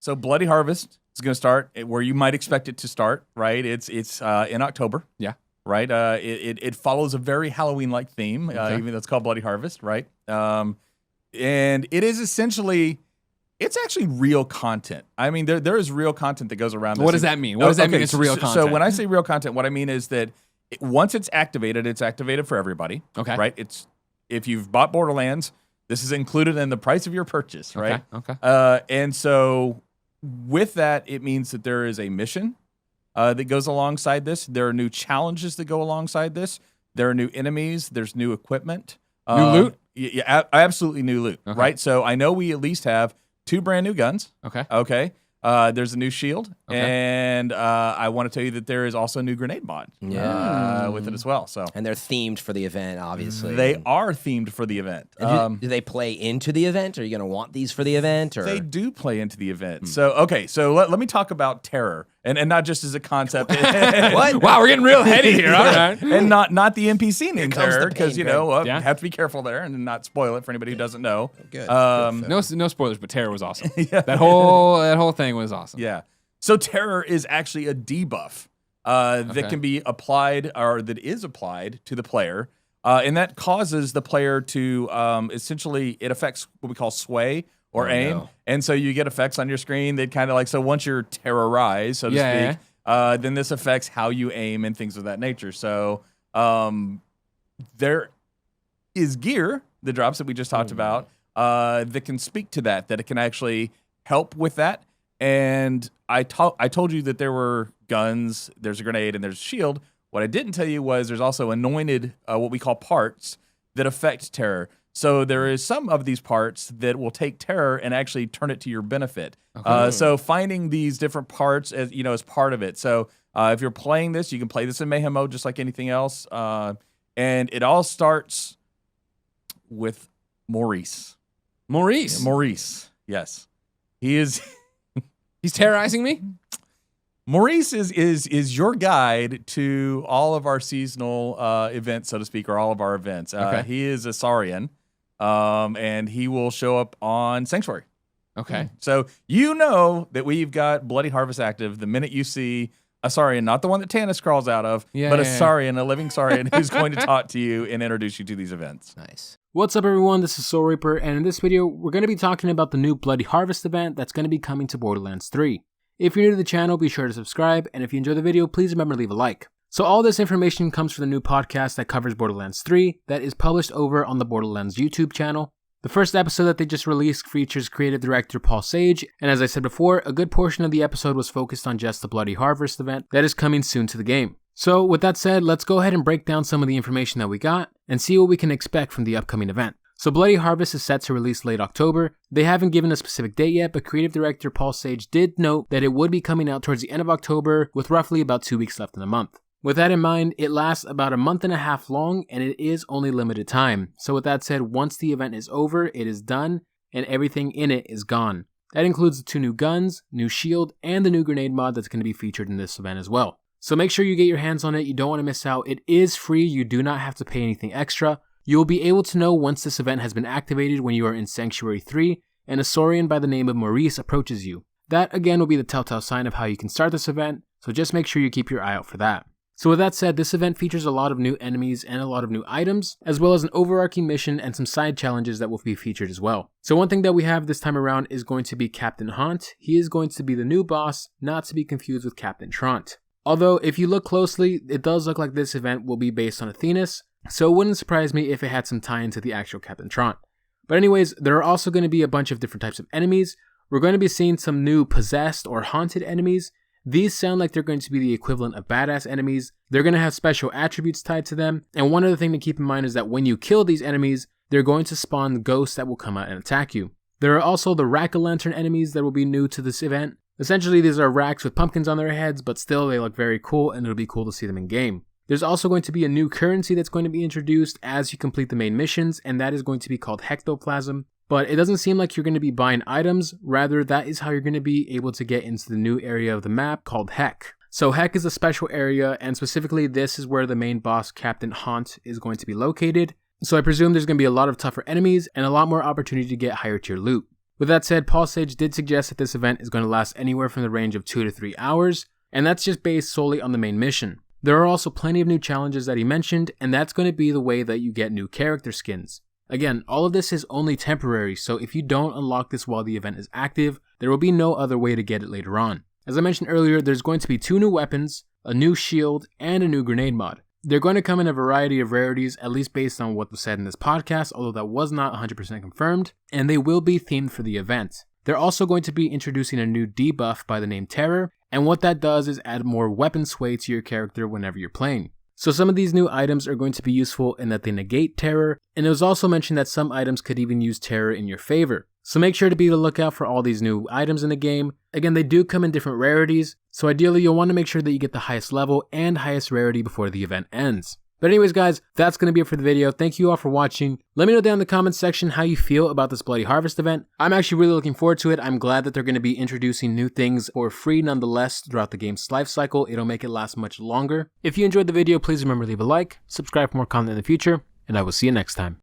So Bloody Harvest is going to start where you might expect it to start, right? It's in October. Yeah. Right? It follows a very Halloween-like theme, even though it's called Bloody Harvest, right? And it is essentially... It's actually real content. I mean, there is real content that goes around this. What does that mean? What does that mean it's real content? So when I say real content, what I mean is that once it's activated for everybody. Okay. Right? If you've bought Borderlands, this is included in the price of your purchase, right? Okay. And so with that, it means that there is a mission that goes alongside this. There are new challenges that go alongside this. There are new enemies. There's new equipment. New loot? Yeah, absolutely new loot, right? So I know we at least have 2 brand new guns. Okay. There's a new shield, and I want to tell you that there is also a new grenade mod with it as well. So, and they're themed for the event, obviously. They are themed for the event. Do they play into the event? Are you going to want these for the event? Or? They do play into the event. So, let me talk about terror, and not just as a concept. What? Wow, we're getting real heady here. All right. And not the NPC named terror, because you have to be careful there and not spoil it for anybody who doesn't know. Good. No spoilers, but terror was awesome. That whole thing was awesome. Yeah. So terror is actually a debuff that can be applied, or that is applied to the player, and that causes the player to essentially, it affects what we call sway or aim, no. and so you get effects on your screen that kind of like, so once you're terrorized, so to speak, then this affects how you aim and things of that nature. So there is gear that drops that we just talked about that can speak to that it can actually help with that. And I told you that there were guns, there's a grenade, and there's a shield. What I didn't tell you was there's also anointed, what we call parts, that affect terror. So there is some of these parts that will take terror and actually turn it to your benefit. So finding these different parts as part of it. So if you're playing this, you can play this in Mayhem mode just like anything else. And it all starts with Maurice. Maurice, yes. He is... He's terrorizing me? Maurice is your guide to all of our seasonal events, so to speak, or all of our events. He is a Saurian, and he will show up on Sanctuary. Okay. So you know that we've got Bloody Harvest active the minute you see a Saurian, not the one that Tannis crawls out of, but a Saurian, a living Saurian who's going to talk to you and introduce you to these events. Nice. What's up everyone, this is Soul Reaper, and in this video, we're going to be talking about the new Bloody Harvest event that's going to be coming to Borderlands 3. If you're new to the channel, be sure to subscribe, and if you enjoy the video, please remember to leave a like. So all this information comes from the new podcast that covers Borderlands 3 that is published over on the Borderlands YouTube channel. The first episode that they just released features creative director Paul Sage, and as I said before, a good portion of the episode was focused on just the Bloody Harvest event that is coming soon to the game. So with that said, let's go ahead and break down some of the information that we got and see what we can expect from the upcoming event. So Bloody Harvest is set to release late October. They haven't given a specific date yet, but creative director Paul Sage did note that it would be coming out towards the end of October with roughly about 2 weeks left in the month. With that in mind, it lasts about a month and a half long and it is only limited time. So with that said, once the event is over, it is done and everything in it is gone. That includes the 2 new guns, new shield, and the new grenade mod that's going to be featured in this event as well. So make sure you get your hands on it, you don't want to miss out. It is free, you do not have to pay anything extra. You will be able to know once this event has been activated when you are in Sanctuary 3 and a Saurian by the name of Maurice approaches you. That again will be the telltale sign of how you can start this event, so just make sure you keep your eye out for that. So with that said, this event features a lot of new enemies and a lot of new items, as well as an overarching mission and some side challenges that will be featured as well. So one thing that we have this time around is going to be Captain Haunt. He is going to be the new boss, not to be confused with Captain Trant. Although if you look closely, it does look like this event will be based on Athenas, so it wouldn't surprise me if it had some tie into the actual Captain Trant. But anyways, there are also going to be a bunch of different types of enemies. We're going to be seeing some new possessed or haunted enemies. These sound like they're going to be the equivalent of badass enemies. They're going to have special attributes tied to them. And one other thing to keep in mind is that when you kill these enemies, they're going to spawn ghosts that will come out and attack you. There are also the Rack-o'-lantern enemies that will be new to this event. Essentially, these are racks with pumpkins on their heads, but still they look very cool and it'll be cool to see them in game. There's also going to be a new currency that's going to be introduced as you complete the main missions, and that is going to be called Hectoplasm. But it doesn't seem like you're going to be buying items, rather that is how you're going to be able to get into the new area of the map called Heck. So Heck is a special area, and specifically this is where the main boss Captain Haunt is going to be located. So I presume there's going to be a lot of tougher enemies and a lot more opportunity to get higher tier loot. With that said, Paul Sage did suggest that this event is going to last anywhere from the range of 2 to 3 hours, and that's just based solely on the main mission. There are also plenty of new challenges that he mentioned, and that's going to be the way that you get new character skins. Again, all of this is only temporary, so if you don't unlock this while the event is active, there will be no other way to get it later on. As I mentioned earlier, there's going to be 2 new weapons, a new shield, and a new grenade mod. They're going to come in a variety of rarities, at least based on what was said in this podcast, although that was not 100% confirmed, and they will be themed for the event. They're also going to be introducing a new debuff by the name Terror, and what that does is add more weapon sway to your character whenever you're playing. So some of these new items are going to be useful in that they negate Terror, and it was also mentioned that some items could even use Terror in your favor. So make sure to be on the lookout for all these new items in the game. Again, they do come in different rarities, so ideally you'll want to make sure that you get the highest level and highest rarity before the event ends. But anyways guys, that's going to be it for the video. Thank you all for watching. Let me know down in the comments section how you feel about this Bloody Harvest event. I'm actually really looking forward to it. I'm glad that they're going to be introducing new things for free nonetheless throughout the game's life cycle. It'll make it last much longer. If you enjoyed the video, please remember to leave a like, subscribe for more content in the future, and I will see you next time.